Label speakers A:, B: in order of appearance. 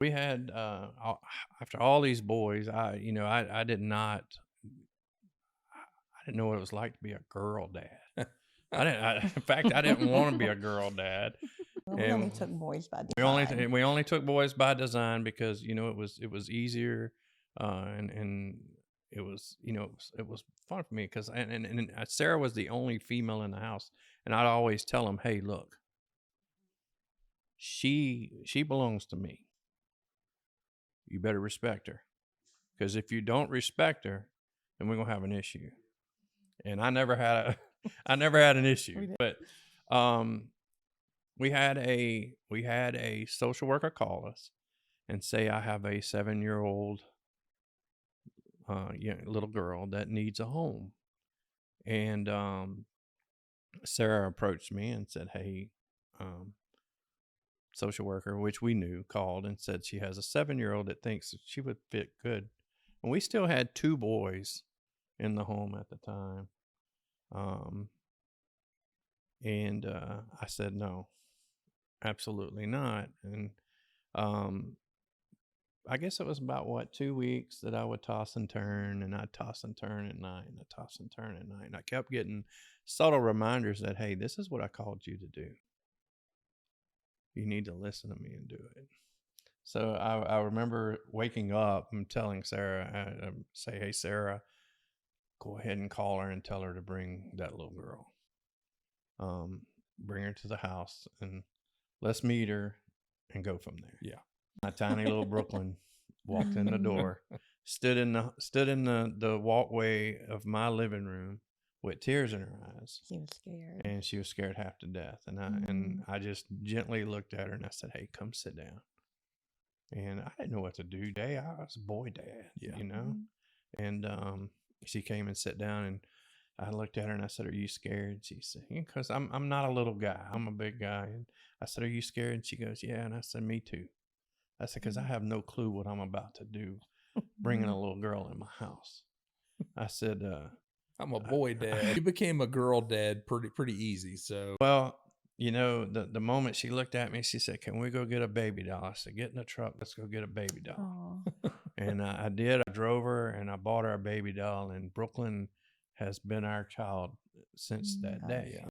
A: We had, after all these boys, I did not I didn't know what it was like to be a girl dad. In fact, I didn't wanna be a girl dad,
B: Well, we only
A: and
B: took boys by
A: we only
B: design.
A: we only took boys by design because, it was easier, and it was fun for me 'cause Sarah was the only female in the house, and I'd always tell them, "Hey, look, she belongs to me. You better respect her, because if you don't respect her, then we're gonna have an issue." And I never had a I never had an issue,
B: We did.
A: but, we had a social worker call us and say, "I have a 7-year-old, little girl that needs a home." And, Sarah approached me and said, "Hey," um, social worker, which we knew, called and said she has a 7-year-old that thinks that she would fit good. And we still had 2 boys in the home at the time. Um, and, I said, "No, absolutely not." And, um, I guess it was about, what, 2 weeks that I would toss and turn, and I'd toss and turn at night, and I'd toss and turn at night, and I kept getting subtle reminders that, "Hey, this is what I called you to do. You need to listen to me and do it." So I remember waking up and telling Sarah, say, "Hey, Sarah, go ahead and call her and tell her to bring that little girl. Bring her to the house and let's meet her and go from there."
C: Yeah.
A: My tiny little Brooklyn walked in the door, stood in the walkway of my living room with tears in her eyes,
B: She was scared.
A: and she was scared half to death. And
B: Mhm.
A: I just gently looked at her and I said, "Hey, come sit down." And I didn't know what to do. I was a.
C: Yeah.
B: Mhm.
A: And she came and sat down, and I looked at her and I said, "Are you scared?" She said, "Because I'm not a little guy. I'm a big guy." And I said, "Are you scared?" And she goes, "Yeah." And I said, "Me too." I said, "Because I have no clue what I'm about to do, bringing a little girl in my house." I said,
C: I'm a
A: I,
C: boy dad. You became a girl dad pretty easy. So
A: "Well, the moment she looked at me, she said, 'Can we go get a baby doll?' I said, 'Get in the truck. Let's go get a baby doll.'"
B: Aw.
A: And I did. I drove her and I bought her a baby doll, and Brooklyn has been our child since that
B: Gosh.
A: day.